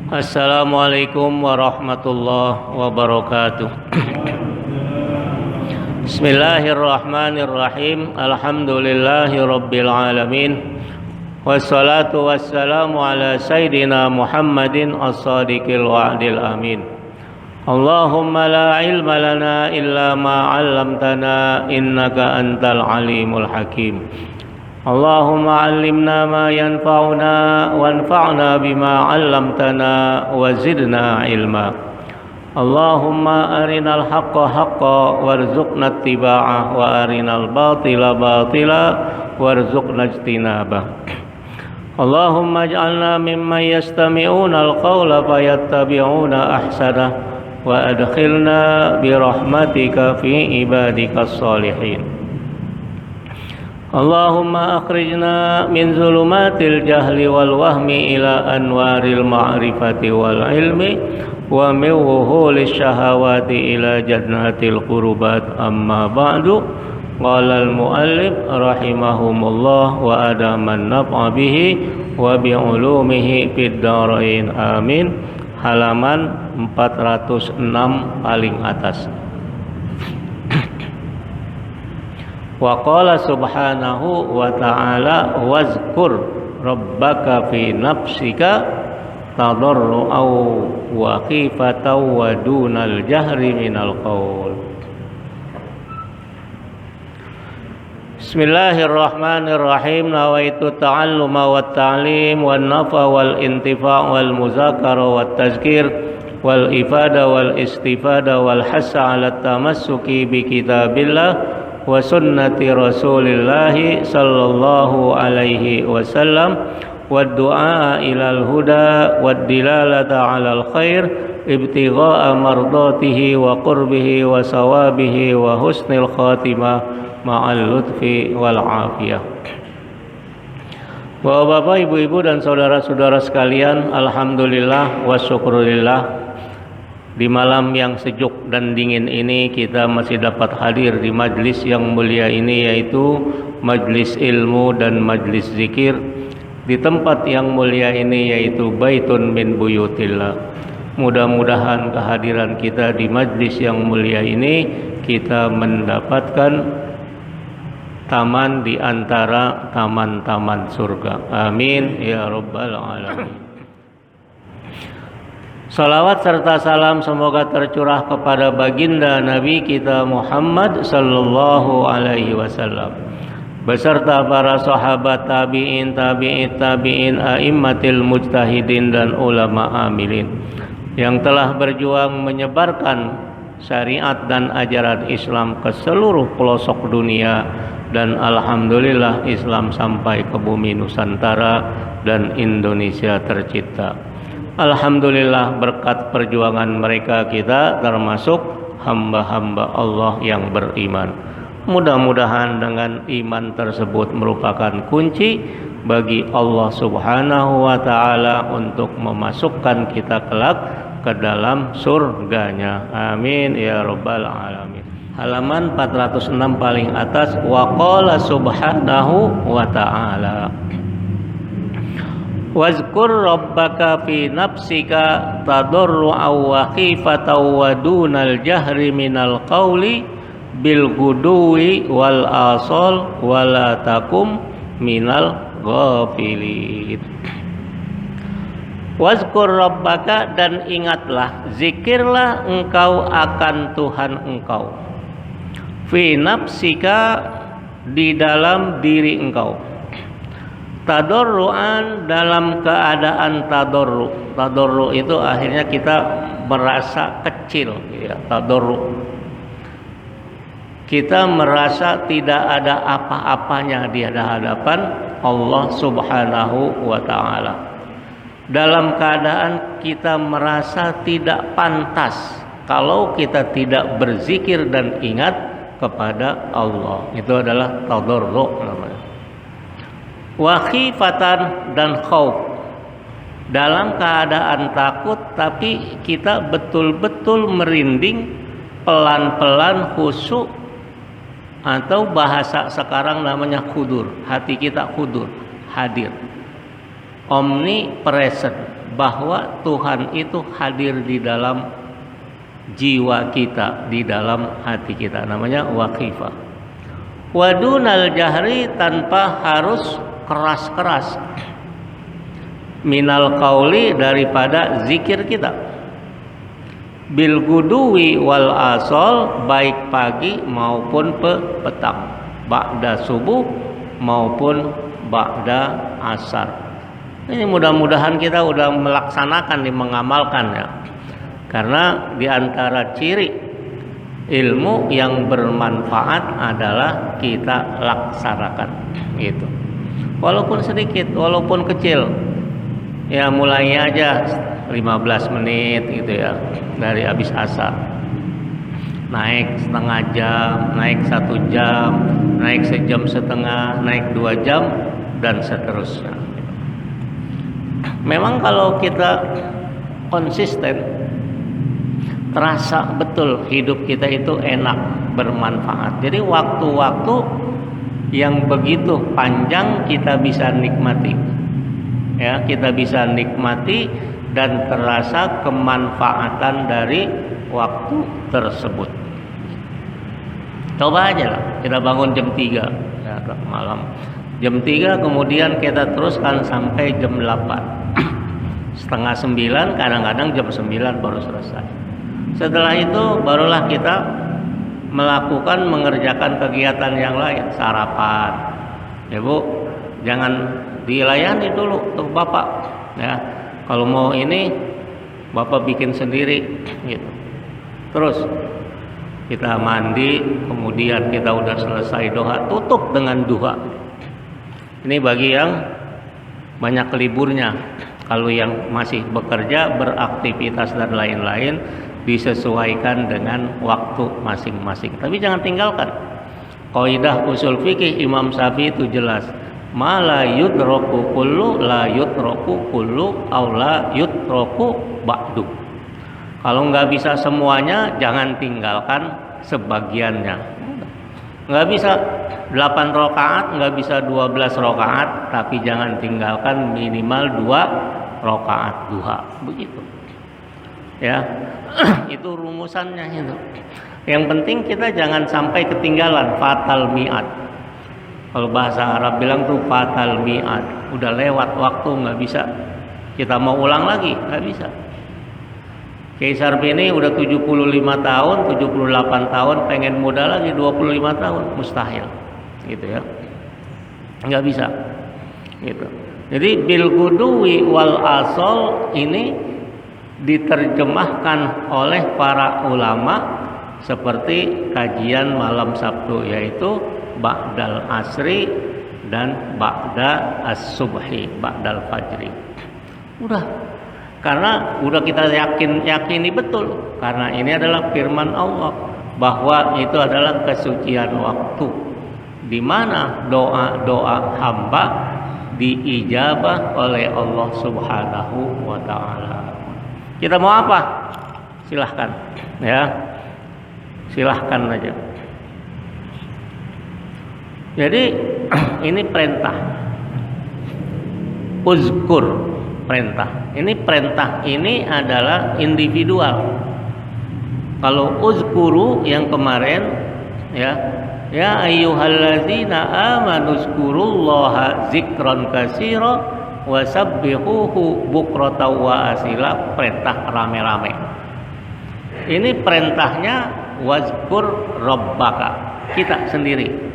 Assalamualaikum warahmatullahi wabarakatuh. Bismillahirrahmanirrahim. Alhamdulillahi rabbil alamin. Wassalatu wassalamu ala sayyidina Muhammadin as-sadiqil wa'dil amin. Allahumma la ilma lana illa ma 'allamtana innaka antal alimul hakim. Allahumma 'allimna ma yanfa'una wanfa'na bima 'allamtana wa zidna ilma. Allahumma arinal haqqa haqqa warzuqna ittiba'ah wa arinal batila batila warzuqna ijtinabah. Allahumma ij'alna mimman yastami'una al-qawla fayattabi'una ahsanah wa adkhilna birahmatika fi ibadikas salihin. Allahumma akhrijna min zulumatil jahli wal wahmi ila anwaril ma'rifati wal ilmi wa min wuhulis syahawati ila jannatil qurubat. Amma ba'du. Qala al muallif rahimahumullah wa adaman naf'a bihi wa bi ulumihi fid dharain amin. Halaman 406 paling atas. Wa qala subhanahu wa ta'ala wazkur rabbaka fi nafsika tadarru'aw wa khifatan wa dunal jahri minal qaul. Bismillahirrahmanirrahim. Nawaitu ta'alluma wa ta'lim wa nafa wal intifa' wal muzakara wa tazkir wal ifada wal istifada wal hassa ala tamassuki bi kitabillah wa sunnati rasulillahi sallallahu alaihi wasallam wa du'a ilal huda wa dilalata alal khair ibtigha'a mardatihi wa qurbihi wa sawabihi wa husnil khatimah ma'al lutfi wal afiyah. Bapak, ibu-ibu dan saudara-saudara sekalian, alhamdulillah wa syukurillah. Di malam yang sejuk dan dingin ini kita masih dapat hadir di majlis yang mulia ini, yaitu majlis ilmu dan majlis zikir di tempat yang mulia ini, yaitu baitun min buyutillah. Mudah-mudahan kehadiran kita di majlis yang mulia ini kita mendapatkan taman di antara taman-taman surga. Amin ya rabbal alamin. Salawat serta salam semoga tercurah kepada baginda Nabi kita Muhammad sallallahu alaihi wasallam beserta para sahabat, tabi'in, tabi'it tabi'in, a'immatil mujtahidin dan ulama amilin yang telah berjuang menyebarkan syariat dan ajaran Islam ke seluruh pelosok dunia, dan alhamdulillah Islam sampai ke bumi Nusantara dan Indonesia tercipta. Alhamdulillah berkat perjuangan mereka kita termasuk hamba-hamba Allah yang beriman. Mudah-mudahan dengan iman tersebut merupakan kunci bagi Allah Subhanahu wa ta'ala untuk memasukkan kita kelak ke dalam surganya. Amin ya rabbal alamin. Halaman 406 paling atas. Wa qala subhanahu wa ta'ala wazkur rabbaka fi nafsika tadarru'aw wa khifatan wa dunal jahri minal qawli bil guduwi wal asal wa la takum minal ghafilin. Wazkur rabbaka, dan ingatlah, zikirlah engkau akan Tuhan engkau, fi nafsika, di dalam diri engkau, tadarruan, dalam keadaan tadarru. Tadarru itu akhirnya kita merasa kecil, ya, tadarru. Kita merasa tidak ada apa-apanya di hadapan Allah Subhanahu wa ta'ala. Dalam keadaan kita merasa tidak pantas kalau kita tidak berzikir dan ingat kepada Allah. Itu adalah tadarru namanya. Wa khifatan, dan khauf, dalam keadaan takut tapi kita betul-betul merinding, pelan-pelan khusyuk, atau bahasa sekarang namanya khudur, hati kita khudur, hadir, omnipresent, bahwa Tuhan itu hadir di dalam jiwa kita, di dalam hati kita, namanya waqifah. Wadunal jahri, tanpa harus keras-keras, minal qauli, daripada zikir kita, bil guduwi wal asol, baik pagi maupun petang, ba'da subuh maupun ba'da asar. Ini mudah-mudahan kita udah melaksanakan, mengamalkan ya. Karena di antara ciri ilmu yang bermanfaat adalah kita laksanakan gitu. Walaupun sedikit, walaupun kecil. Ya mulainya aja 15 menit gitu ya, dari habis asar. Naik setengah jam, naik 1 jam, naik sejam setengah, naik 2 jam, dan seterusnya. Memang kalau kita konsisten, terasa betul hidup kita itu enak, bermanfaat. Jadi waktu-waktu yang begitu panjang kita bisa nikmati. Ya, kita bisa nikmati dan terasa kemanfaatan dari waktu tersebut. Coba aja lah, kita bangun jam 3 ya, malam. Jam 3 kemudian kita teruskan sampai jam 8. Setengah 9, kadang-kadang jam 9 baru selesai. Setelah itu barulah kita mengerjakan kegiatan yang lain, sarapan. Ya Bu, jangan dilayani dulu untuk Bapak. Ya, kalau mau ini Bapak bikin sendiri gitu. Terus kita mandi, kemudian kita udah selesai doa, tutup dengan doa. Ini bagi yang banyak liburnya. Kalau yang masih bekerja, beraktivitas dan lain-lain, disesuaikan dengan waktu masing-masing. Tapi jangan tinggalkan. Kaidah usul fikih Imam Syafi'i itu jelas. Ma la yudraku kullu la yudraku kullu aw la yudraku ba'du. Kalau nggak bisa semuanya, jangan tinggalkan sebagiannya. Nggak bisa 8 rakaat, nggak bisa 12 rakaat, tapi jangan tinggalkan minimal 2 rakaat duha. Begitu. Ya, itu rumusannya itu. Yang penting kita jangan sampai ketinggalan fatal mi'at. Kalau bahasa Arab bilang tuh fatal mi'at, udah lewat waktu, nggak bisa kita mau ulang lagi, nggak bisa. Kaisar Bini udah 75 tahun, 78 tahun, pengen muda lagi 25 tahun, mustahil gitu ya, nggak bisa gitu. Jadi bil guduwi wal asol ini diterjemahkan oleh para ulama seperti kajian malam Sabtu, yaitu ba'dal asri dan ba'da as-subhi, ba'dal fajri. Udah, karena udah kita yakini betul, karena ini adalah firman Allah bahwa itu adalah kesucian waktu, di mana doa-doa hamba diijabah oleh Allah Subhanahu wa taala. Kita mau apa? Silahkan ya, silahkan aja. Jadi ini perintah, uzkur, perintah. Ini perintah ini adalah individual. Kalau uzkuru yang kemarin ya ayyuhallazina amanu zkurullaha zikran katsira wasabbihuhu bukratan wa asila, perintah rame-rame. Ini perintahnya wazkur rabbaka, kita sendiri.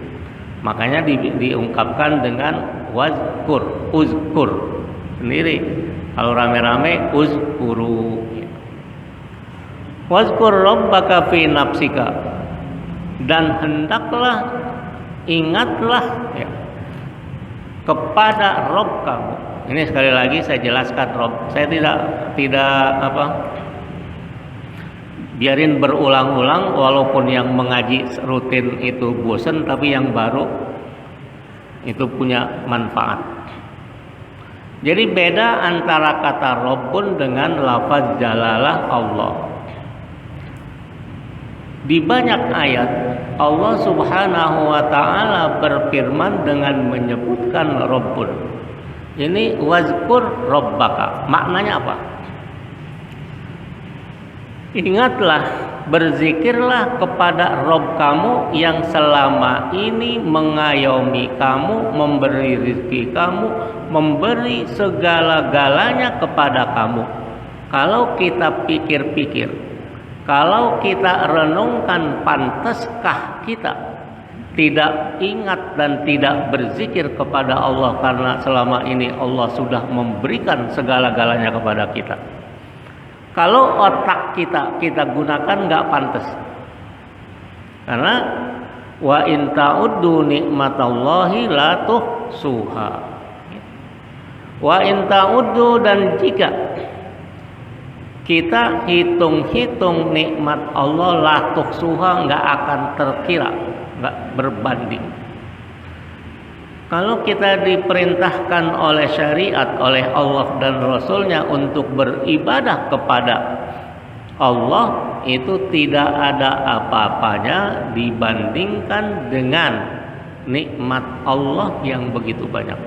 Makanya diungkapkan dengan wazkur, uzkur sendiri. Kalau rame-rame uzkuru. Wazkur rabbaka fi nafsika, dan hendaklah ingatlah ya, kepada Rabb kamu. Ini sekali lagi saya jelaskan, Rabb. Saya tidak biarin berulang-ulang, walaupun yang mengaji rutin itu bosan, tapi yang baru itu punya manfaat. Jadi beda antara kata Rabbun dengan lafaz jalalah Allah. Di banyak ayat Allah Subhanahu wa taala berfirman dengan menyebutkan Rabbun. Ini wazkur rabbaka. Maknanya apa? Ingatlah, berzikirlah kepada Rob kamu yang selama ini mengayomi kamu, memberi rezeki kamu, memberi segala-galanya kepada kamu. Kalau kita pikir-pikir, kalau kita renungkan, pantaskah kita tidak ingat dan tidak berzikir kepada Allah karena selama ini Allah sudah memberikan segala-galanya kepada kita? Kalau otak kita gunakan nggak pantas, karena wa in ta'uddu nikmatallahi la tuhsuha. Wa in ta'uddu, dan jika kita hitung-hitung nikmat Allah, la tuhsuha, nggak akan terkira, nggak berbanding. Kalau kita diperintahkan oleh syariat, oleh Allah dan Rasulnya untuk beribadah kepada Allah, itu tidak ada apa-apanya dibandingkan dengan nikmat Allah yang begitu banyak.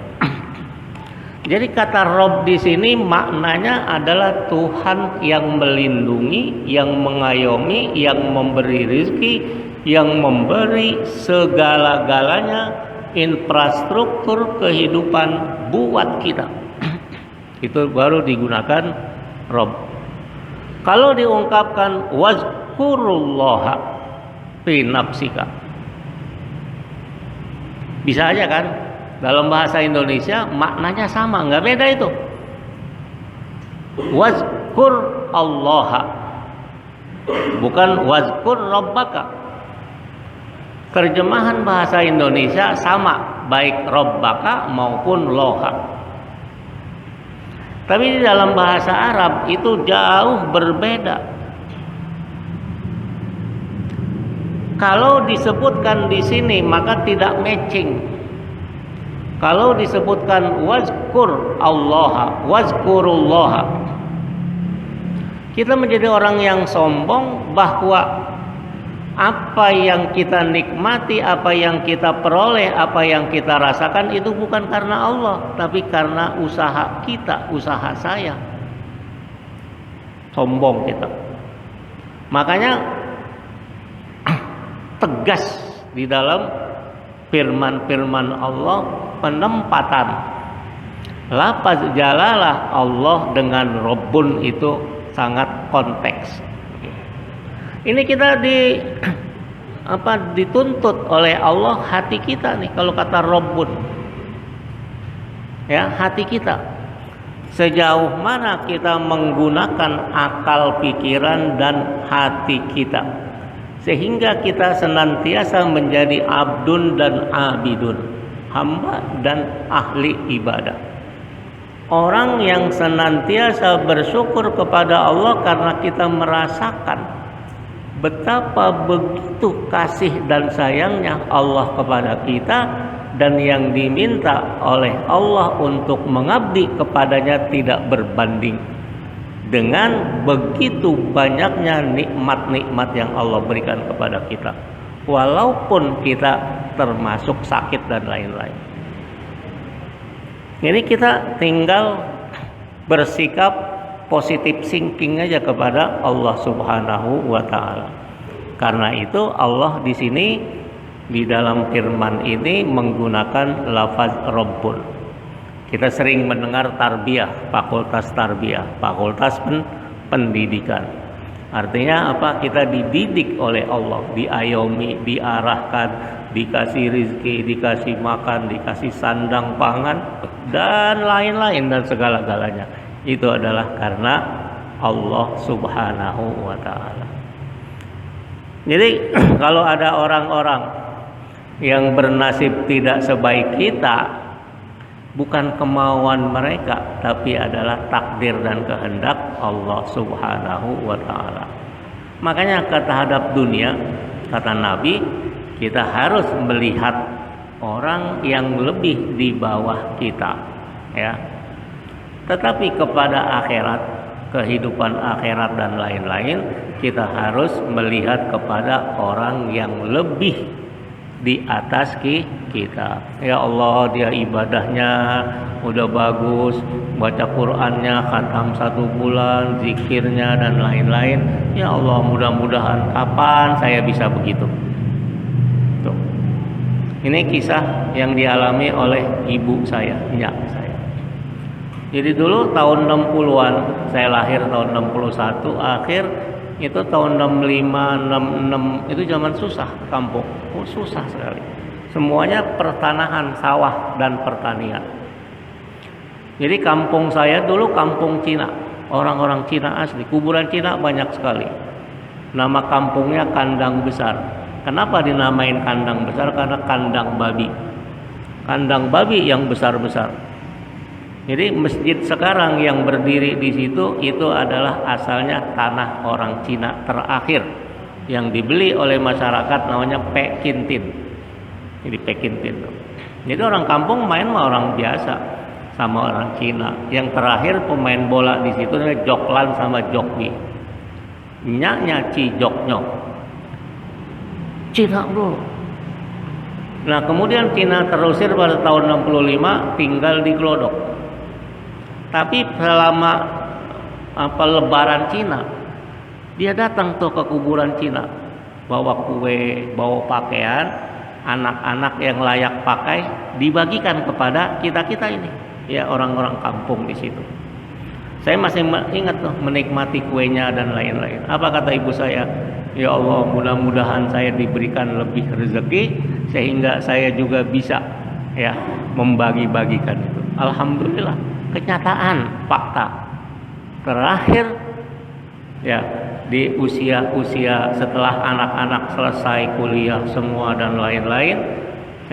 Jadi kata Rob di sini maknanya adalah Tuhan yang melindungi, yang mengayomi, yang memberi rezeki, yang memberi segala-galanya, infrastruktur kehidupan buat kita. Itu baru digunakan Rob. Kalau diungkapkan wazkurullaha fi nafsika, bisa aja kan? Dalam bahasa Indonesia maknanya sama, nggak beda itu. Wazkur allaha, bukan wazkur rabbaka. Terjemahan bahasa Indonesia sama, baik rabbaka maupun loha. Tapi di dalam bahasa Arab itu jauh berbeda. Kalau disebutkan di sini maka tidak matching. Kalau disebutkan wazkur allaha, wazkurullaha, kita menjadi orang yang sombong bahwa apa yang kita nikmati, apa yang kita peroleh, apa yang kita rasakan itu bukan karena Allah, tapi karena usaha kita, usaha saya. Sombong kita. Makanya tegas di dalam firman-firman Allah penempatan lafaz jalalah Allah dengan Rabbun itu sangat konteks. Ini kita dituntut oleh Allah hati kita nih, kalau kata Rabbun. Ya, hati kita. Sejauh mana kita menggunakan akal pikiran dan hati kita sehingga kita senantiasa menjadi abdun dan abidun, hamba dan ahli ibadah. Orang yang senantiasa bersyukur kepada Allah karena kita merasakan betapa begitu kasih dan sayangnya Allah kepada kita, dan yang diminta oleh Allah untuk mengabdi kepadanya tidak berbanding dengan begitu banyaknya nikmat-nikmat yang Allah berikan kepada kita, walaupun kita termasuk sakit dan lain-lain. Jadi kita tinggal bersikap positive thinking aja kepada Allah Subhanahu wa taala. Karena itu Allah di sini di dalam firman ini menggunakan lafaz Rabbun. Kita sering mendengar tarbiyah, fakultas tarbiyah, fakultas pendidikan. Artinya apa? Kita dididik oleh Allah, diayomi, diarahkan, dikasih rezeki, dikasih makan, dikasih sandang pangan dan lain-lain dan segala-galanya. Itu adalah karena Allah Subhanahu wa ta'ala. Jadi kalau ada orang-orang yang bernasib tidak sebaik kita, bukan kemauan mereka, tapi adalah takdir dan kehendak Allah Subhanahu wa ta'ala. Makanya terhadap dunia, kata Nabi, kita harus melihat orang yang lebih di bawah kita, ya. Tetapi kepada akhirat, kehidupan akhirat dan lain-lain, kita harus melihat kepada orang yang lebih di atas kita. Ya Allah, dia ibadahnya udah bagus, baca Qur'annya, khatam 1 bulan, zikirnya dan lain-lain. Ya Allah, mudah-mudahan kapan saya bisa begitu. Tuh. Ini kisah yang dialami oleh ibu saya, nyak saya. Jadi dulu tahun 60-an, saya lahir tahun 61, akhir itu tahun 65, 66, itu zaman susah kampung. Oh, susah sekali. Semuanya pertanahan, sawah dan pertanian. Jadi kampung saya dulu kampung Cina, orang-orang Cina asli, kuburan Cina banyak sekali. Nama kampungnya Kandang Besar. Kenapa dinamain Kandang Besar? Karena kandang babi. Kandang babi yang besar-besar. Jadi masjid sekarang yang berdiri di situ itu adalah asalnya tanah orang Cina terakhir yang dibeli oleh masyarakat, namanya Pekintin. Jadi Pekintin. Jadi orang kampung main sama orang biasa, sama orang Cina. Yang terakhir pemain bola di situ namanya Joklan sama Jokwi. Nyaknya Cijoknyok. Cina bro. Nah kemudian Cina terusir pada tahun 65 tinggal di Glodok. Tapi selama Lebaran Cina, dia datang tuh ke kuburan Cina, bawa kue, bawa pakaian, anak-anak yang layak pakai dibagikan kepada kita ini, ya orang-orang kampung di situ. Saya masih ingat tuh menikmati kuenya dan lain-lain. Apa kata ibu saya? Ya Allah, mudah-mudahan saya diberikan lebih rezeki sehingga saya juga bisa ya membagi-bagikan itu. Alhamdulillah, kenyataan fakta terakhir ya di usia setelah anak-anak selesai kuliah semua dan lain-lain,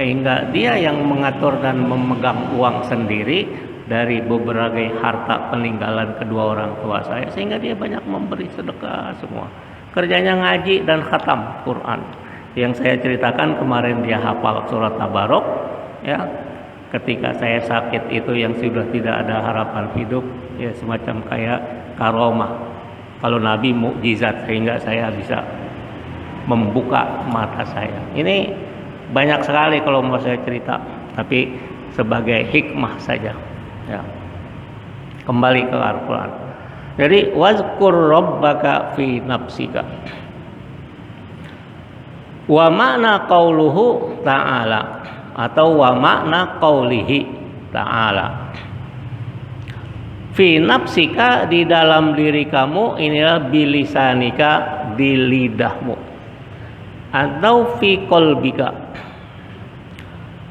sehingga dia yang mengatur dan memegang uang sendiri dari beberapa harta peninggalan kedua orang tua saya, sehingga dia banyak memberi sedekah semua. Kerjanya ngaji dan khatam Quran. Yang saya ceritakan kemarin, dia hafal surat Tabarok ya. Ketika saya sakit itu yang sudah tidak ada harapan hidup, ya semacam kayak karomah. Kalau Nabi mukjizat sehingga saya bisa membuka mata saya. Ini banyak sekali kalau mau saya cerita, tapi sebagai hikmah saja. Ya. Kembali ke Al-Quran. Jadi wazkur rabbaka fi nafsika. Wa makna qauluhu ta'ala, atau wa makna qaulihi ta'ala. Fi nafsika, di dalam diri kamu, inilah bilisanika, di lidahmu, atau fi qalbika,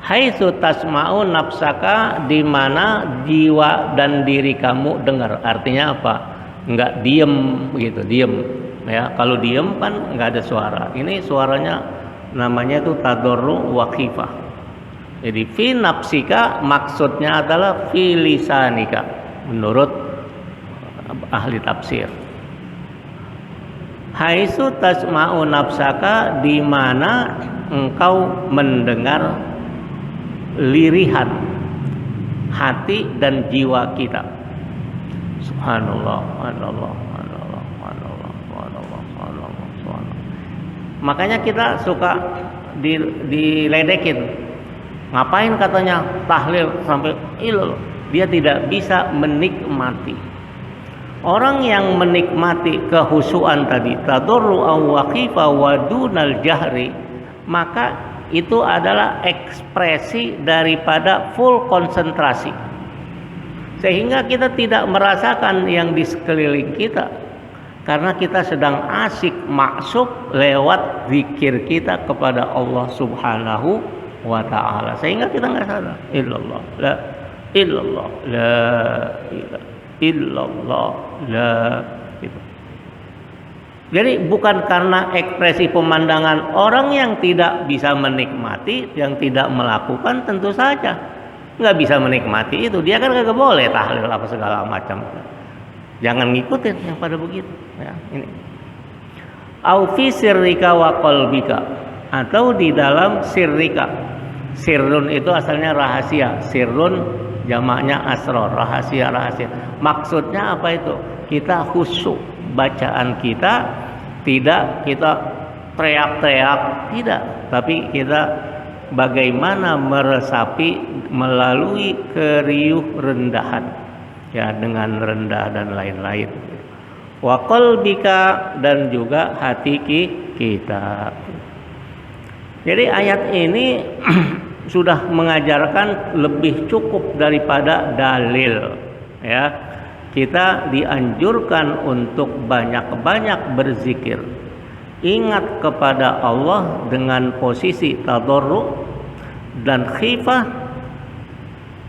haitsu tasma'u nafsaka, di mana jiwa dan diri kamu dengar. Artinya apa? Enggak diem begitu, diem ya. Kalau diem kan enggak ada suara. Ini suaranya namanya itu tadarru wa khifah. Jadi fi nafsika maksudnya adalah fi lisanika menurut ahli tafsir. Haitsu tasma'u nafsaka, di mana engkau mendengar lirihan hati dan jiwa kita. Subhanallah, subhanallah, subhanallah, subhanallah, subhanallah, subhanallah, subhanallah. Makanya kita suka diledekin. Ngapain katanya tahlil sampai ilal? Dia tidak bisa menikmati. Orang yang menikmati kehusuan tadi, tadarru wa khifa wa dunal jahri, maka itu adalah ekspresi daripada full konsentrasi. Sehingga kita tidak merasakan yang di sekeliling kita, karena kita sedang asik maksud lewat zikir kita kepada Allah Subhanahu wa ta'ala. Sehingga kita nggak sadar. Illallah, la illallah, la ilaha illallah, la gitu. Jadi bukan karena ekspresi pemandangan. Orang yang tidak bisa menikmati, yang tidak melakukan, tentu saja nggak bisa menikmati itu. Dia kan nggak boleh tahlil apa segala macam. Jangan ngikutin yang pada begitu ya. Ini au fi sirrika wa qalbika, atau di dalam sirrika. Sirrun itu asalnya rahasia. Sirrun jamaknya asror, rahasia. Maksudnya apa itu? Kita khusyuk, bacaan kita tidak kita teriak-teriak, tidak, tapi kita bagaimana meresapi melalui keriuh rendahan, ya, dengan rendah dan lain-lain. Wa qalbika, dan juga hati kita. Jadi ayat ini sudah mengajarkan lebih cukup daripada dalil, ya. Kita dianjurkan untuk banyak-banyak berzikir. Ingat kepada Allah dengan posisi tadarru dan khifah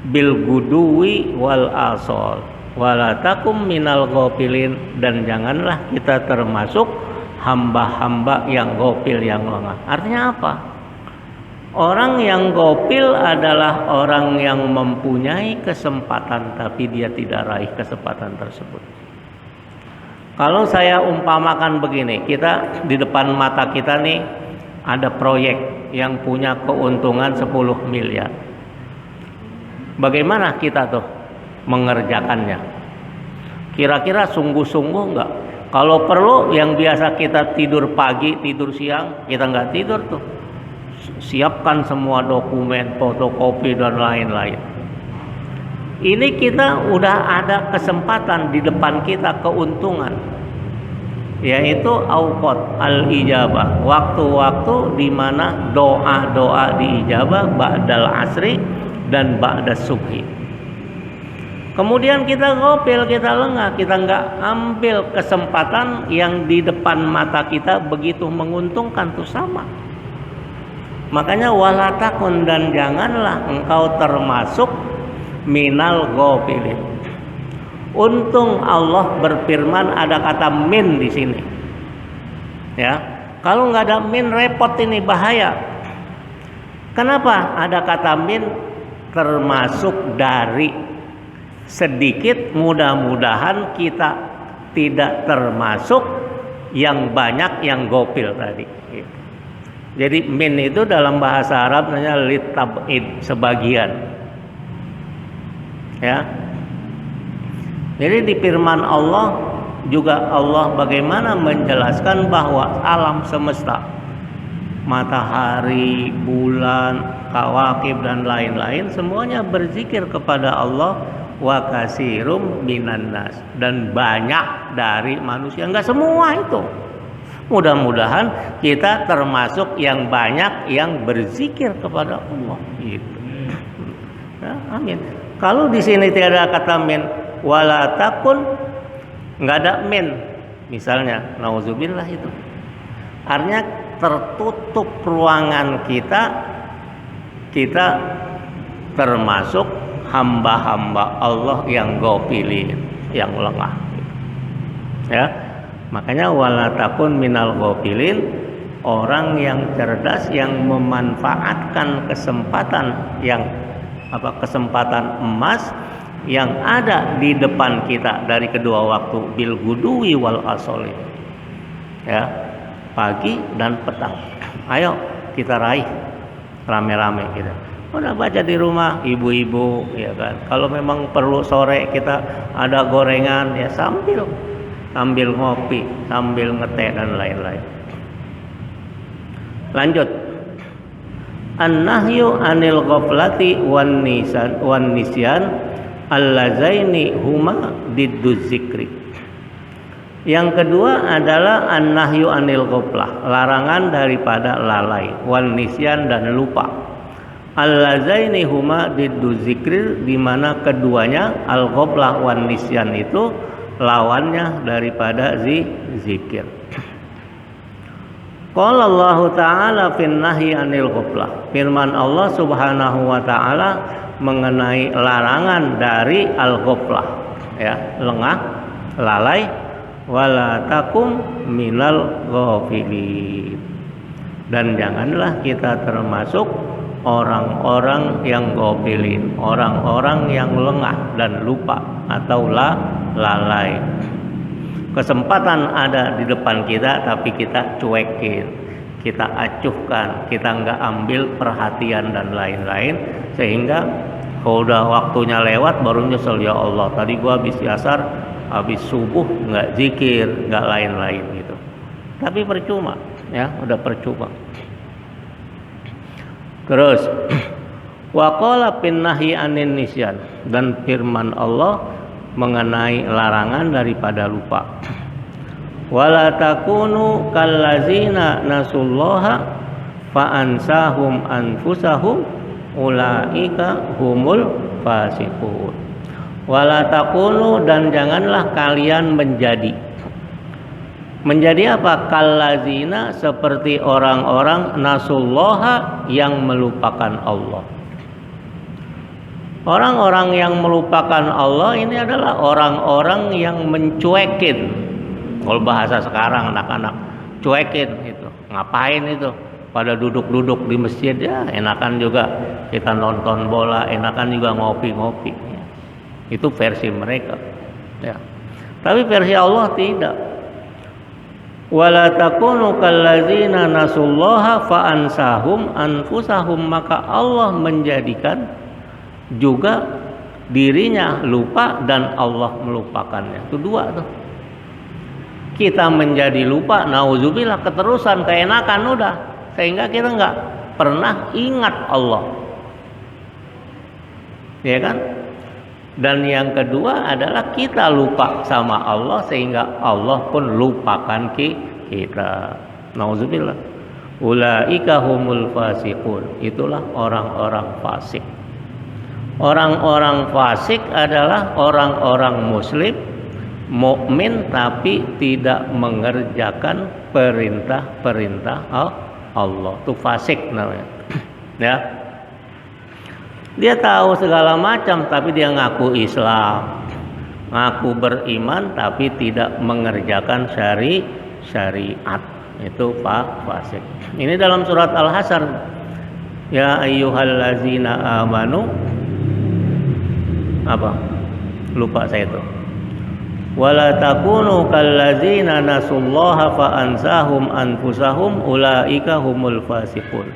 bil guduwi wal asal. Wala takum minal ghafilin, dan janganlah kita termasuk hamba-hamba yang ghafil, yang lengah. Artinya apa? Orang yang ghafil adalah orang yang mempunyai kesempatan tapi dia tidak raih kesempatan tersebut. Kalau saya umpamakan begini, kita di depan mata kita nih ada proyek yang punya keuntungan 10 miliar. Bagaimana kita tuh mengerjakannya? Kira-kira sungguh-sungguh enggak? Kalau perlu yang biasa kita tidur pagi, tidur siang, kita enggak tidur tuh. Siapkan semua dokumen, fotokopi dan lain-lain. Ini kita udah ada kesempatan di depan kita, keuntungan, yaitu auqat al-ijabah, waktu-waktu di mana doa-doa diijabah ba'dal asri dan ba'das subhi. Kemudian kita ghafil, kita lengah, kita nggak ambil kesempatan yang di depan mata kita begitu menguntungkan tuh sama. Makanya wala takun, dan janganlah engkau termasuk minal ghafilin. Untung Allah berfirman ada kata min di sini. Ya, kalau nggak ada min repot ini, bahaya. Kenapa ada kata min? Termasuk dari sedikit, mudah-mudahan kita tidak termasuk yang banyak yang ghafil tadi. Jadi min itu dalam bahasa Arab namanya litab'id, sebagian. Ya. Jadi di firman Allah juga Allah bagaimana menjelaskan bahwa alam semesta, matahari, bulan, kawakib dan lain-lain semuanya berzikir kepada Allah, wa kasirum minan nas, dan banyak dari manusia. Enggak semua itu. Mudah-mudahan kita termasuk yang banyak yang berzikir kepada Allah gitu. Ya, amin. Kalau di sini tidak ada kata min, wala takun, nggak ada min, misalnya, nauzubillah, itu artinya tertutup ruangan kita termasuk hamba-hamba Allah yang ghafilin, yang lengah. Ya, makanya wala takun minal ghafilin, orang yang cerdas yang memanfaatkan kesempatan kesempatan emas yang ada di depan kita dari kedua waktu, bil guduwi wal asoli, ya, pagi dan petang. Ayo kita raih rame-rame kita. Udah baca di rumah ibu-ibu, ya kan. Kalau memang perlu sore kita ada gorengan, ya sambil ngopi, sambil ngeteh dan lain-lain. Lanjut. An-nahyu anil ghaflati wan nisyan allazaini huma didduz zikri. Yang kedua adalah an-nahyu anil ghaflah, larangan daripada lalai, wan nisyan dan lupa. Allazaini huma didduz zikri, di mana keduanya al-ghaflah wan nisyan itu lawannya daripada zikir. Qala Allah Ta'ala fin nahyi anil ghaflah. Firman Allah Subhanahu wa taala mengenai larangan dari al-ghaflah, ya, lengah, lalai, wala takum minal ghafilin. Dan janganlah kita termasuk orang-orang yang ghafilin, orang-orang yang lengah dan lupa atau lalai. Kesempatan ada di depan kita tapi kita cuekin, kita acuhkan, kita nggak ambil perhatian dan lain-lain, sehingga kalau udah waktunya lewat baru nyesel, ya Allah tadi gua habis asar, habis subuh nggak zikir, nggak lain-lain gitu. Tapi percuma, ya, udah percuma. Terus wa qala fin nahyi anin nisyan, dan firman Allah mengenai larangan daripada lupa. Wala takunu kallazina nasullaha fa ansahum anfusahum ulaika humul fasiqun. Wala takunu, dan janganlah kalian menjadi apa? Kallazina, seperti orang-orang nasullaha, yang melupakan Allah. Orang-orang yang melupakan Allah ini adalah orang-orang yang mencuekin. Kalau bahasa sekarang anak-anak cuekin itu. Ngapain itu? Pada duduk-duduk di masjid, ya enakan juga kita nonton bola, enakan juga ngopi-ngopi. Itu versi mereka. Ya. Tapi versi Allah tidak. Wala takunu kallazina nasullaha fa ansahum anfusahum, maka Allah menjadikan juga dirinya lupa dan Allah melupakannya. Itu dua tuh. Kita menjadi lupa, nauzubillah, keterusan keenakan udah, sehingga kita nggak pernah ingat Allah, ya kan? Dan yang kedua adalah kita lupa sama Allah sehingga Allah pun lupakan kita. Nauzubillah. Ulaika humul fasiqun. Itulah orang-orang fasik. Orang-orang fasik adalah orang-orang muslim, mukmin, tapi tidak mengerjakan perintah-perintah Allah. Itu fasik namanya. Ya. Dia tahu segala macam, tapi dia ngaku Islam, ngaku beriman, tapi tidak mengerjakan syariat. Itu fasik. Ini dalam surat Al-Hasyr. Ya ayyuhallazina amanu, apa? Lupa saya itu. Wala takunu kallazina nasullaha fa ansahum anfusahum ulaika humul fasiqun.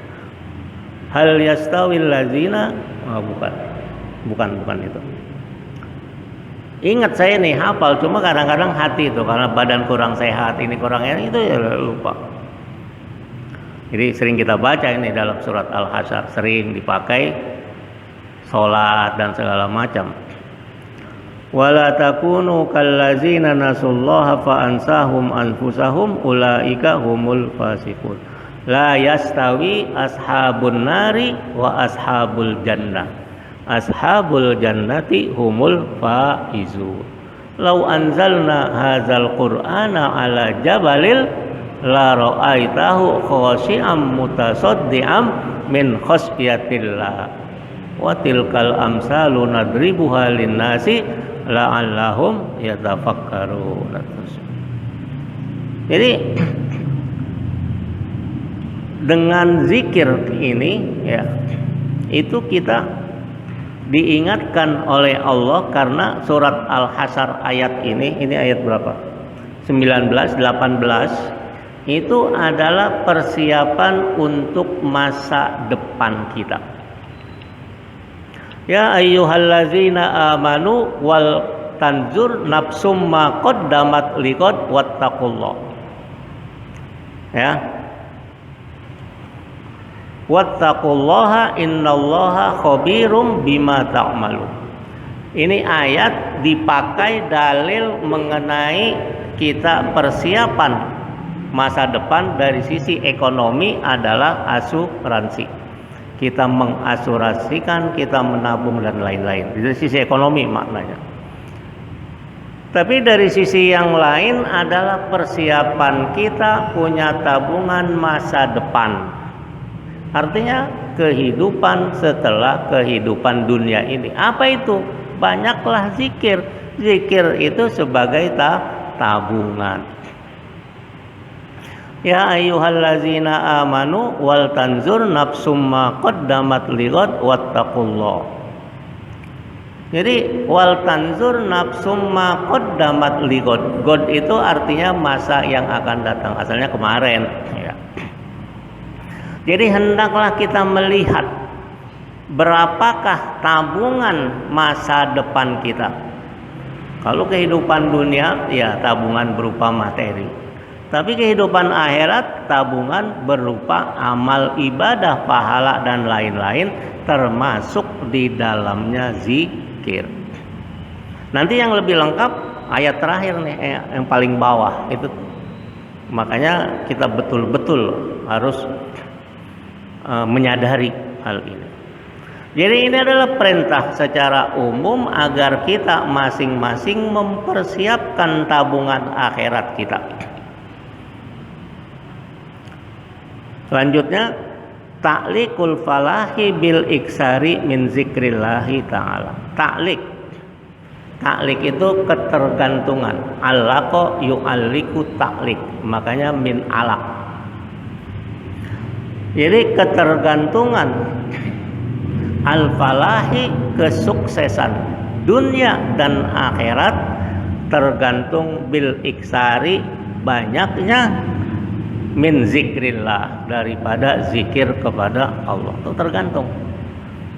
Hal yastawil lazina, bukan itu. Ingat saya nih hafal, cuma kadang-kadang hati itu karena badan kurang sehat, ini kurangnya itu ya lupa. Jadi sering kita baca ini dalam surat Al-Hasyr, sering dipakai sholat dan segala macam. Wala takunu kallazina nasullaha fa ansahum anfusahum ulaika humul fasiqun. La yastawi ashabun nari wa ashabul jannah. Ashabul jannati humul faizun. Lau anzalna hadzal qur'ana ala jabalil la ra'aitahu khashi'am mutasaddiam min khasyatillah. Wa tilkal amsalu nadribuha linnasi la'allahum yatafakkarun. Jadi dengan zikir ini, ya, itu kita diingatkan oleh Allah karena surat Al-Hasyr ayat ini ayat berapa? 19, 18 itu adalah persiapan untuk masa depan kita. Ya ayyuhallazina amanu wal tanzur nafsum ma qaddamat liqad wattaqullah. Ya. Wattaqullaha innallaha khabirum bima ta'malun. Ini ayat dipakai dalil mengenai kita persiapan masa depan dari sisi ekonomi adalah asuransi. Kita mengasurasikan, kita menabung dan lain-lain. Dari sisi ekonomi maknanya. Tapi dari sisi yang lain adalah persiapan kita punya tabungan masa depan. Artinya kehidupan setelah kehidupan dunia ini. Apa itu? Banyaklah zikir. Zikir itu sebagai tabungan. Ya ayyuhallazina amanu wal tanzur nafsum ma qaddamat lighad wattaqullah. Jadi wal tanzur nafsum ma qaddamat lighad. God itu artinya masa yang akan datang. Asalnya kemarin, ya. Jadi hendaklah kita melihat berapakah tabungan masa depan kita. Kalau kehidupan dunia, ya tabungan berupa materi. Tapi kehidupan akhirat tabungan berupa amal ibadah, pahala dan lain-lain, termasuk di dalamnya zikir. Nanti yang lebih lengkap ayat terakhir nih, yang paling bawah itu. Makanya kita betul-betul harus menyadari hal ini. Jadi ini adalah perintah secara umum agar kita masing-masing mempersiapkan tabungan akhirat kita. Selanjutnya, ta'liqul falahi bil iksari min zikrillahi ta'ala. Ta'liq itu ketergantungan. Allaqa yu'alliku ta'liq. Makanya min alaq. Jadi ketergantungan al-falahi, kesuksesan dunia dan akhirat, tergantung bil iksari, banyaknya, min zikrillah, daripada zikir kepada Allah. Itu tergantung.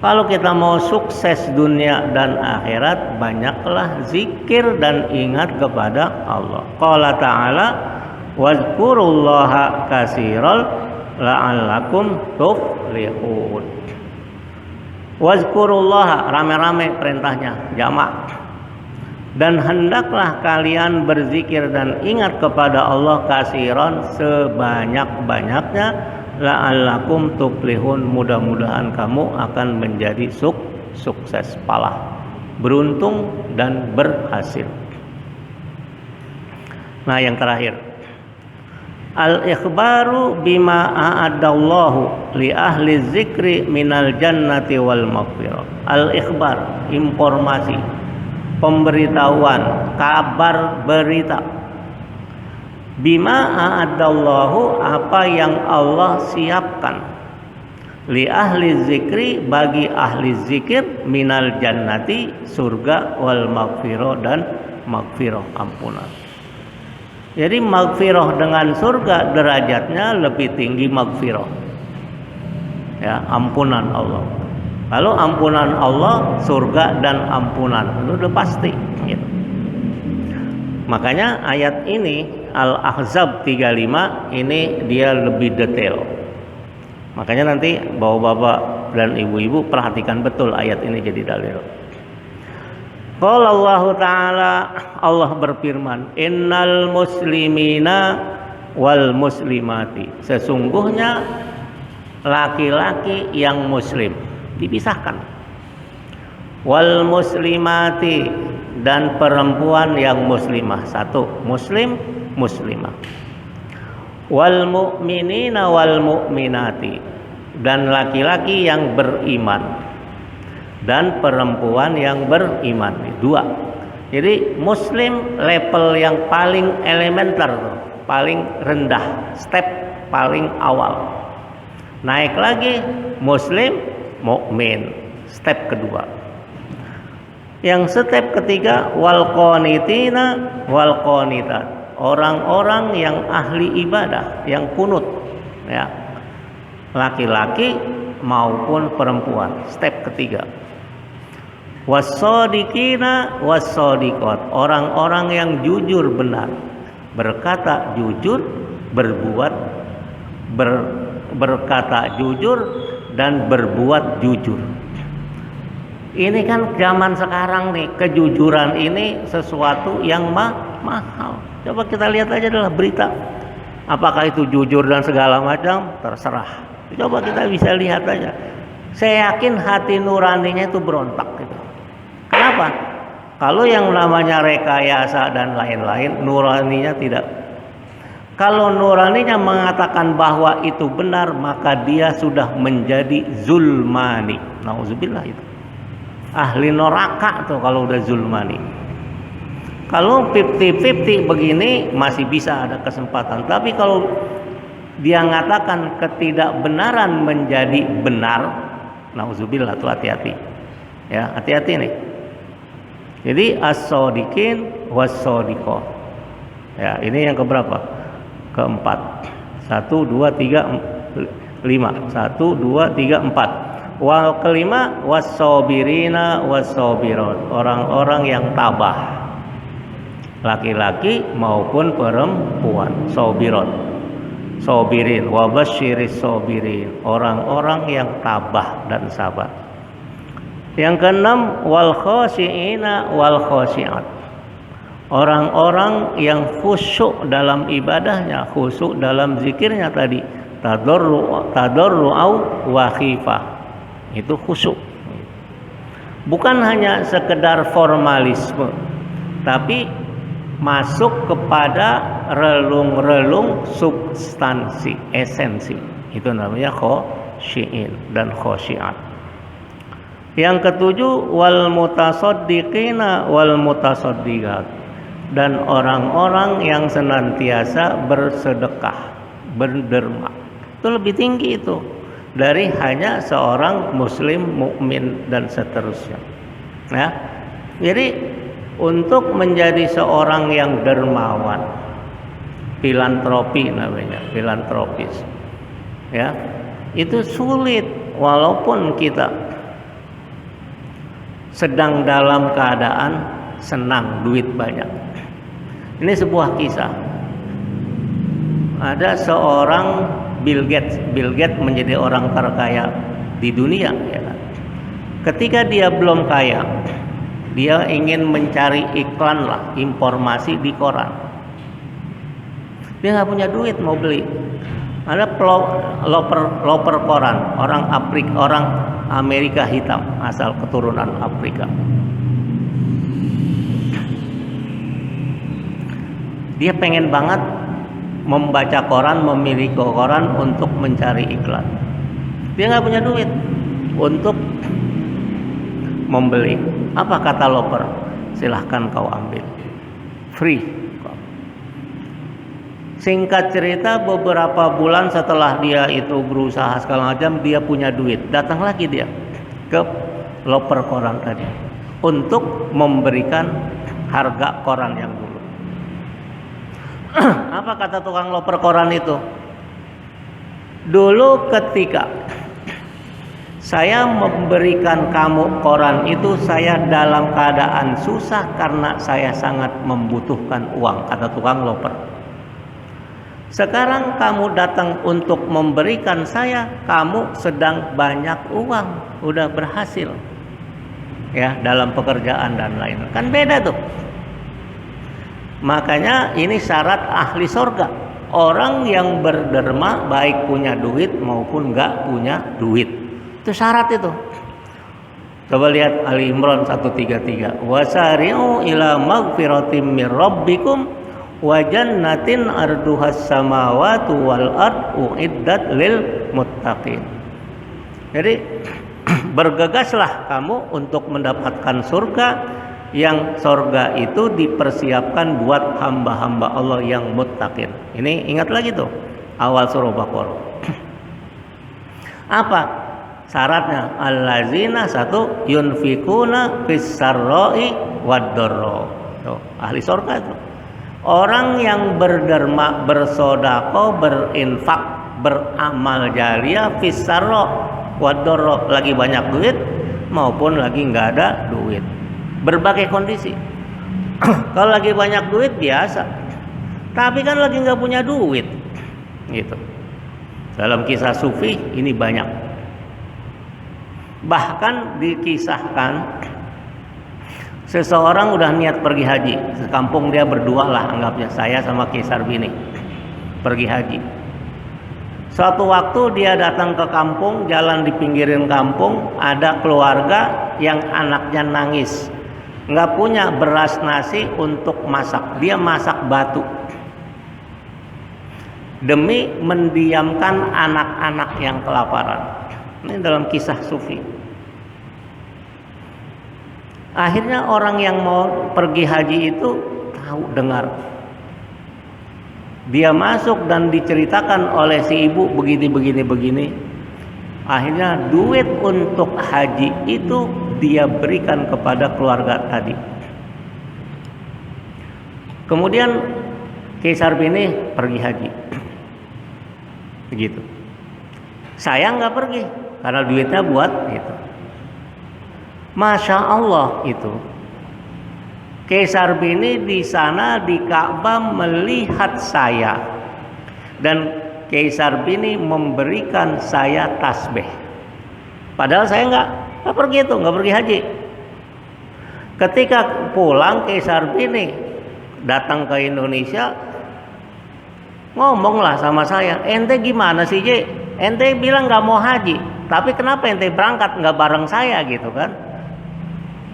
Kalau kita mau sukses dunia dan akhirat, banyaklah zikir dan ingat kepada Allah. Qala ta'ala wazkurullaha katsiran la'allakum tuflihun. Wazkurullaha, rame-rame perintahnya, jamak. Dan hendaklah kalian berzikir dan ingat kepada Allah katsiran, sebanyak-banyaknya, la'allakum tuflihun, mudah-mudahan kamu akan menjadi sukses, falah, beruntung dan berhasil. Nah, yang terakhir, al-ikhbaru bima a'adallahu li ahli zikri minal jannati wal maghfirah. Al-ikhbar, informasi, pemberitahuan, kabar, berita. Bima a'adallahu, apa yang Allah siapkan, li ahli zikri, bagi ahli zikir, minal jannati, surga, wal maghfirah, dan maghfirah, ampunan. Jadi maghfirah dengan surga derajatnya lebih tinggi maghfirah, ya, ampunan Allah. Lalu ampunan Allah, surga dan ampunan, itu udah pasti gitu. Makanya ayat ini Al-Ahzab 35 ini dia lebih detail. Makanya nanti bapak-bapak dan ibu-ibu perhatikan betul ayat ini jadi dalil. Qala Allah Ta'ala, Allah berfirman, innal muslimina wal muslimati, sesungguhnya laki-laki yang muslim, dipisahkan, wal muslimati, dan perempuan yang muslimah, satu, muslim, muslimah, wal mu'minina wal mu'minati, dan laki-laki yang beriman dan perempuan yang beriman, dua. Jadi muslim level yang paling elementer, paling rendah, step paling awal. Naik lagi muslim, mukmin, step kedua. Yang step ketiga, wal qanitina wal qanitat, orang-orang yang ahli ibadah, yang kunut, ya, laki-laki maupun perempuan, step ketiga. Wassadiqina wassadiqat, orang-orang yang jujur benar, berkata jujur, berkata jujur, dan berbuat jujur. Ini kan zaman sekarang nih, kejujuran ini sesuatu yang mahal. Coba kita lihat aja adalah berita. Apakah itu jujur dan segala macam, terserah. Coba kita bisa lihat aja. Saya yakin hati nuraninya itu berontak gitu. Kenapa? Kalau yang namanya rekayasa dan lain-lain, nuraninya tidak. Kalau nuraninya mengatakan bahwa itu benar, maka dia sudah menjadi zulmani. Nauzubillah itu. Ahli neraka tuh kalau udah zulmani. Kalau 50-50 begini masih bisa ada kesempatan. Tapi kalau dia mengatakan ketidakbenaran menjadi benar, nauzubillah, tuh hati-hati. Ya, hati-hati nih. Jadi as-shadiqin was-shadiqah. Ya, ini yang keberapa? Keempat. 1 2 3 5. 1 2 3 4. Wal kelima was-sabirina was-sabirat, orang-orang yang tabah. laki-laki maupun perempuan. Sobirin wa basyiris sobirin, orang-orang yang tabah dan sabar. Yang keenam, wal khashiina wal khashiat, orang-orang yang khusyuk dalam ibadahnya, khusyuk dalam zikirnya tadi, tadarru'u wa khifah, itu khusyuk. Bukan hanya sekedar formalisme, tapi masuk kepada relung-relung substansi, esensi. Itu namanya khosyiin dan khosyiat. Yang ketujuh, wal mutasaddiqina wal mutasaddiqat, dan orang-orang yang senantiasa bersedekah, berderma. Itu lebih tinggi itu dari hanya seorang muslim mukmin dan seterusnya. Nah, jadi untuk menjadi seorang yang dermawan, filantropi namanya, filantropis, ya, itu sulit walaupun kita sedang dalam keadaan senang, duit banyak. Ini sebuah kisah. Ada seorang Bill Gates menjadi orang terkaya di dunia, ya. Ketika dia belum kaya, dia ingin mencari iklan lah, informasi di koran. Dia nggak punya duit mau beli. Ada loper koran, orang Amerika hitam, asal keturunan Afrika. Dia pengen banget membaca koran, memiliki koran untuk mencari iklan. Dia nggak punya duit untuk membeli. Apa kata loper? Silahkan kau ambil, free. Singkat cerita, beberapa bulan setelah dia itu berusaha segala macam, dia punya duit. Datang lagi dia ke loper koran tadi untuk memberikan harga koran yang dulu. Apa kata tukang loper koran itu? Dulu ketika saya memberikan kamu koran itu, saya dalam keadaan susah karena saya sangat membutuhkan uang, kata tukang loper. Sekarang kamu datang untuk memberikan saya, kamu sedang banyak uang, udah berhasil, ya, dalam pekerjaan dan lain. Kan beda tuh. Makanya ini syarat ahli surga. Orang yang berderma baik punya duit maupun nggak punya duit. Itu syarat itu. Coba lihat Ali Imran 133. Wasari'u ila magfiratim mir rabbikum wa jannatin arduhas samawati wal ard uiddat lil muttaqin. Jadi bergegaslah kamu untuk mendapatkan surga, yang surga itu dipersiapkan buat hamba-hamba Allah yang muttaqin. Ini ingat lagi tuh awal surah Baqarah. Apa syaratnya? Allazina satu yunfikuna fis sarra'i wad dharra. Tuh, ahli surga itu. Orang yang berderma, bersedekah, berinfak, beramal jariah fis sarra wad dharra, lagi banyak duit maupun lagi enggak ada duit. Berbagai kondisi. Kalau lagi banyak duit biasa. Tapi kan lagi enggak punya duit. Gitu. Dalam kisah sufi ini banyak. Bahkan dikisahkan seseorang udah niat pergi haji, sekampung dia berdua lah, anggapnya saya sama Kaisar Bini pergi haji. Suatu waktu dia datang ke kampung, jalan di pinggiran kampung ada keluarga yang anaknya nangis, nggak punya beras nasi untuk masak, dia masak batu demi mendiamkan anak-anak yang kelaparan. Ini dalam kisah sufi. Akhirnya orang yang mau pergi haji itu tahu dengar. Dia masuk dan diceritakan oleh si ibu begini. Akhirnya duit untuk haji itu dia berikan kepada keluarga tadi. Kemudian Kaisar Bini pergi haji. Begitu. Saya nggak pergi karena duitnya buat itu. Masya Allah itu. Kiai Sarbini di sana di Ka'bah melihat saya, dan Kiai Sarbini memberikan saya tasbih. Padahal saya nggak pergi itu, nggak pergi haji. Ketika pulang Kiai Sarbini datang ke Indonesia, ngomonglah sama saya, ente gimana sih J? Ente bilang nggak mau haji, tapi kenapa ente berangkat nggak bareng saya gitu kan?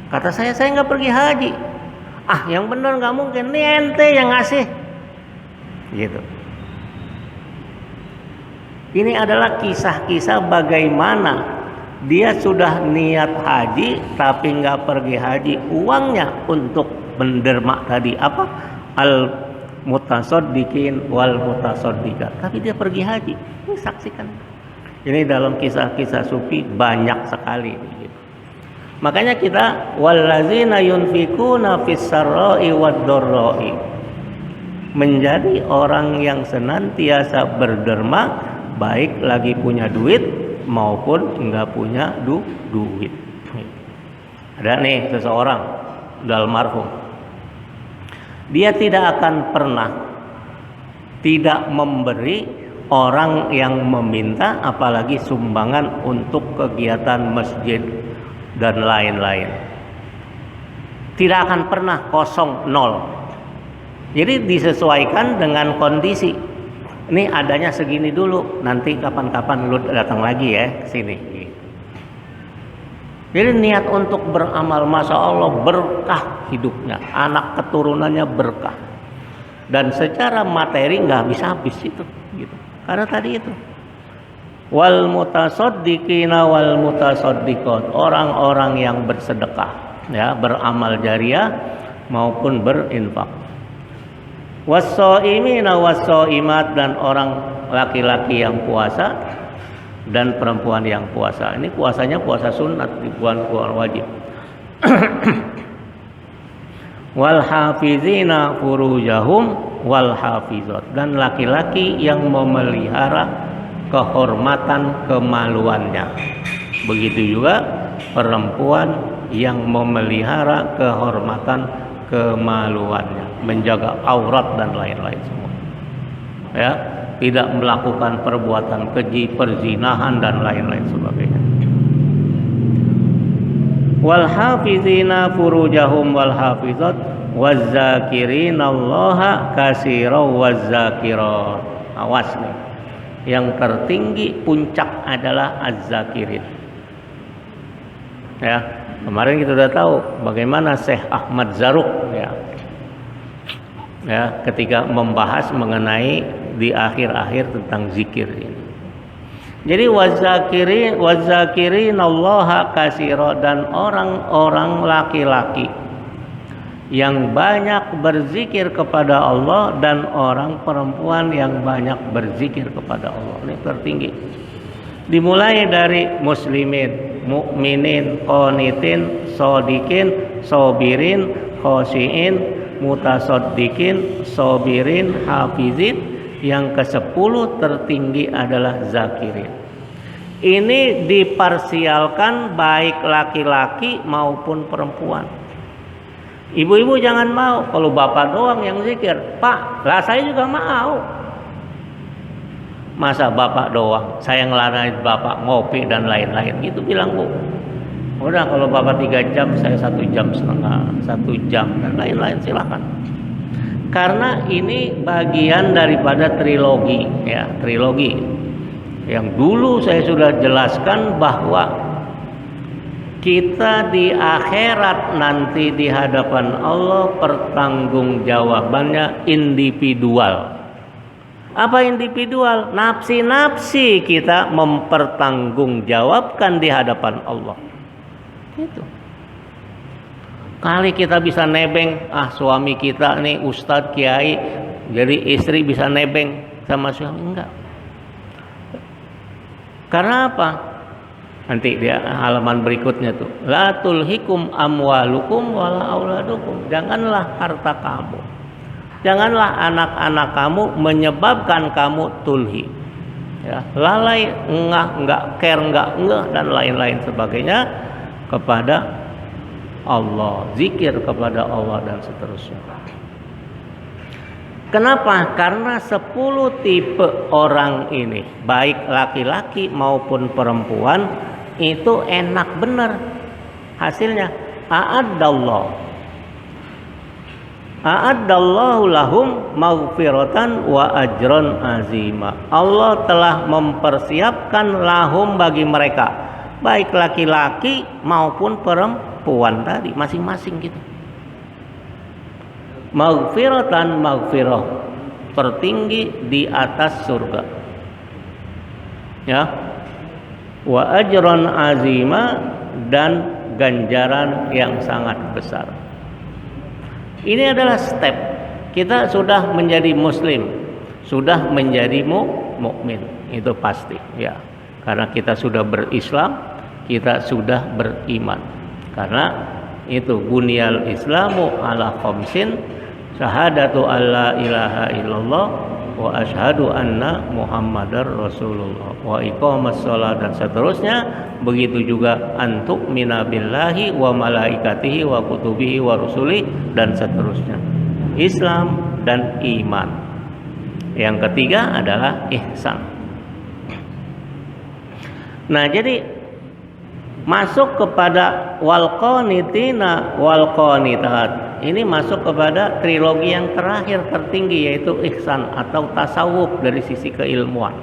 Kata saya nggak pergi haji. Ah, yang benar nggak mungkin, nih ente yang ngasih, gitu. Ini adalah kisah-kisah bagaimana dia sudah niat haji tapi nggak pergi haji, uangnya untuk menderma tadi apa al mutasaddiqin wal mutasaddiqat, tapi dia pergi haji. Ini saksikan. Ini dalam kisah-kisah sufi banyak sekali. Gitu. Makanya kita wallazina yunfikuna fis sarra'i wad dharra'i, menjadi orang yang senantiasa berderma, baik lagi punya duit maupun enggak punya duit. Ada nih seseorang almarhum, dia tidak akan pernah tidak memberi orang yang meminta, apalagi sumbangan untuk kegiatan masjid dan lain-lain. Tidak akan pernah kosong, nol. Jadi disesuaikan dengan kondisi. Ini adanya segini dulu, nanti kapan-kapan lu datang lagi ya ke sini. Jadi niat untuk beramal, masya Allah berkah hidupnya, anak keturunannya berkah, dan secara materi nggak bisa habis itu, gitu. Karena tadi itu wal mutasaddiqina wal mutasaddiqat, orang-orang yang bersedekah, ya, beramal jariah maupun berinfak. Was-shaimina was-shaimat, dan orang laki-laki yang puasa dan perempuan yang puasa. Ini puasanya puasa sunat, bukan puasa wajib. Wal hafizina furujahum wal hafizat, dan laki-laki yang memelihara kehormatan kemaluannya. Begitu juga perempuan yang memelihara kehormatan kemaluannya, menjaga aurat dan lain-lain semua. Ya, tidak melakukan perbuatan keji, perzinahan dan lain-lain sebagainya. Wal hafizina furujahum wal hafizat wazakirinallaha katsiran wazakirat. Awas nih. Yang tertinggi puncak adalah az-zakirin. Ya, kemarin kita sudah tahu bagaimana Syekh Ahmad Zarruq ya ketika membahas mengenai di akhir-akhir tentang zikir ini. Jadi wazakirinallaha katsiran, dan orang-orang laki-laki yang banyak berzikir kepada Allah dan orang perempuan yang banyak berzikir kepada Allah. Ini tertinggi. Dimulai dari muslimin, mukminin, qanitin, shodikin, sobirin, khosyiin, mutasaddiqin, sobirin, hafizin. Yang ke-10 tertinggi adalah zakirin. Ini diparsialkan baik laki-laki maupun perempuan. Ibu-ibu jangan mau kalau bapak doang yang zikir. Pak, lah saya juga mau. Masa bapak doang, saya ngelarang bapak ngopi dan lain-lain gitu, bilang Bu. Udah kalau bapak 3 jam, saya 1 jam setengah, 1 jam dan lain-lain, silakan. Karena ini bagian daripada trilogi, ya, trilogi. Yang dulu saya sudah jelaskan bahwa kita di akhirat nanti di hadapan Allah pertanggungjawabannya individual. Apa individual? Nafsi-nafsi kita mempertanggungjawabkan di hadapan Allah. Itu. Kali kita bisa nebeng, suami kita nih ustadz kiai, jadi istri bisa nebeng sama suami, enggak. Karena apa? Nanti dia halaman berikutnya tuh, la tulhikum amwalukum wala auladukum. Janganlah harta kamu, janganlah anak-anak kamu menyebabkan kamu tulhi, ya, lalai, enggak care, enggak dan lain-lain sebagainya kepada Allah, zikir kepada Allah dan seterusnya. Kenapa? Karena 10 tipe orang ini, baik laki-laki maupun perempuan, itu enak benar hasilnya. A'addallahu lahum maghfiratan wa ajron azima. Allah telah mempersiapkan lahum bagi mereka, baik laki-laki maupun perempuan tadi, masing-masing gitu. Maghfiratan, maghfirah tertinggi di atas surga, ya. Wa ajron azima, dan ganjaran yang sangat besar. Ini adalah step kita sudah menjadi muslim, sudah menjadi mukmin, itu pasti, ya. Karena kita sudah berislam, kita sudah beriman. Karena itu bunyal islamu ala khamsin, syahadatu alla ilaha illallah wa asyhadu anna muhammadar rasulullah wa iqamas shalah, dan seterusnya. Begitu juga antu'mina billahi wa malaikatihi wa kutubihi wa rusuli, dan seterusnya. Islam dan iman. Yang ketiga adalah ihsan. Nah, jadi masuk kepada wal qanitina wal qanitat. Ini masuk kepada trilogi yang terakhir tertinggi, yaitu ihsan atau tasawuf dari sisi keilmuan.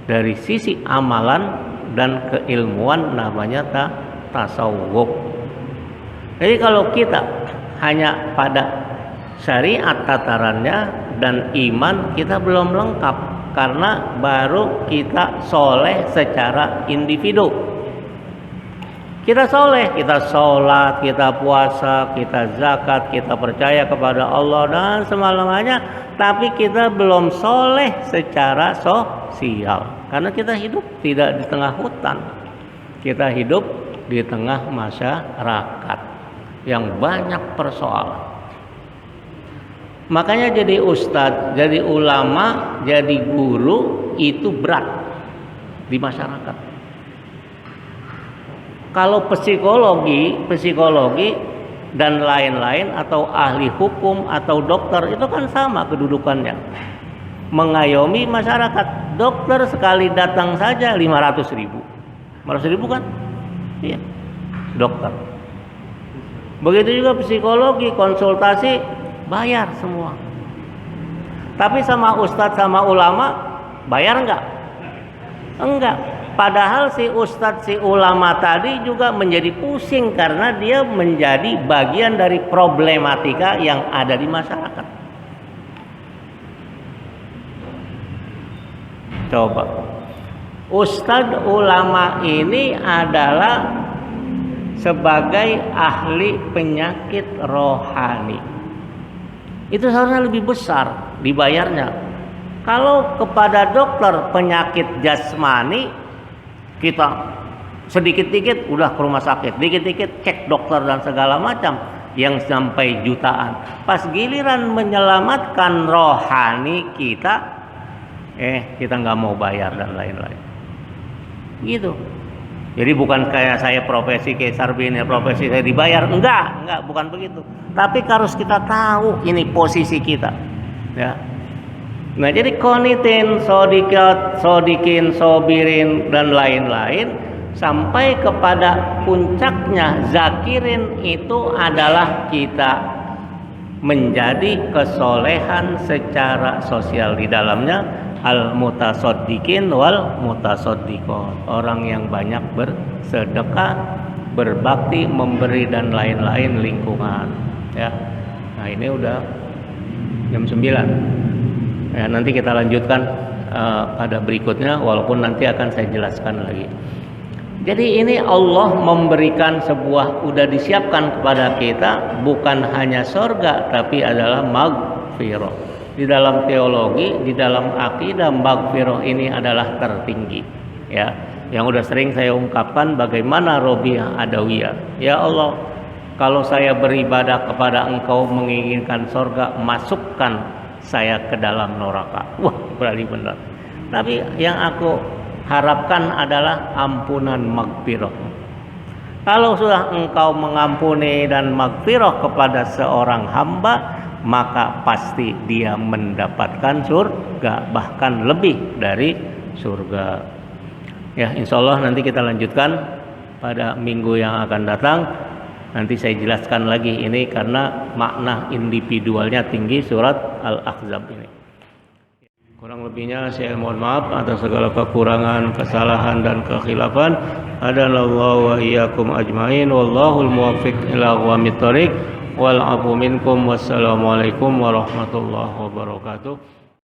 Dari sisi amalan dan keilmuan namanya tasawuf. Jadi kalau kita hanya pada syariat tatarannya dan iman, kita belum lengkap, karena baru kita soleh secara individu. Kita soleh, kita sholat, kita puasa, kita zakat, kita percaya kepada Allah dan semuanya, tapi kita belum soleh secara sosial. Karena kita hidup tidak di tengah hutan, kita hidup di tengah masyarakat yang banyak persoalan. Makanya jadi ustadz, jadi ulama, jadi guru itu berat di masyarakat. Kalau psikologi dan lain-lain, atau ahli hukum atau dokter, itu kan sama kedudukannya, mengayomi masyarakat. Dokter sekali datang saja 500.000 kan? Iya, dokter. Begitu juga psikologi, konsultasi bayar semua. Tapi sama ustadz sama ulama bayar enggak? Enggak. Padahal si ustadz, si ulama tadi juga menjadi pusing karena dia menjadi bagian dari problematika yang ada di masyarakat. Coba, ustadz ulama ini adalah sebagai ahli penyakit rohani. Itu seharusnya lebih besar dibayarnya. Kalau kepada dokter penyakit jasmani, kita sedikit-dikit udah ke rumah sakit, dikit-dikit cek dokter dan segala macam, yang sampai jutaan. Pas giliran menyelamatkan rohani kita, kita nggak mau bayar dan lain-lain. Gitu. Jadi bukan kayak saya profesi kayak Sarbini, profesi saya dibayar, enggak, bukan begitu. Tapi harus kita tahu ini posisi kita, ya. Nah, jadi qanitin, shodiqat, shodiqin, sobirin, dan lain-lain, sampai kepada puncaknya zakirin, itu adalah kita menjadi kesolehan secara sosial. Di dalamnya al-mutasaddiqin wal mutasaddiqat, orang yang banyak bersedekah, berbakti, memberi, dan lain-lain lingkungan, ya. Nah, ini udah jam 9. Ya, nanti kita lanjutkan pada berikutnya, walaupun nanti akan saya jelaskan lagi. Jadi ini Allah memberikan sebuah, udah disiapkan kepada kita, bukan hanya surga, tapi adalah maghfirah. Di dalam teologi, di dalam akidah, maghfirah ini adalah tertinggi, ya. Yang udah sering saya ungkapkan, bagaimana Robiah Adawiyah, ya Allah, kalau saya beribadah kepada Engkau menginginkan surga, masukkan saya ke dalam neraka. Wah, berani benar. Tapi yang aku harapkan adalah ampunan maghfirah. Kalau sudah engkau mengampuni dan magfirah kepada seorang hamba, maka pasti dia mendapatkan surga, bahkan lebih dari surga. Ya, insya Allah nanti kita lanjutkan pada minggu yang akan datang. Nanti saya jelaskan lagi ini karena makna individualnya tinggi surat Al-Ahzab ini. Kurang lebihnya saya mohon maaf atas segala kekurangan, kesalahan dan kekhilafan. Adanallahu wa iyyakum ajmain, wallahul muwaffiq ila aqwamit thoriq, wal afu minkum, wassalamualaikum warahmatullahi wabarakatuh.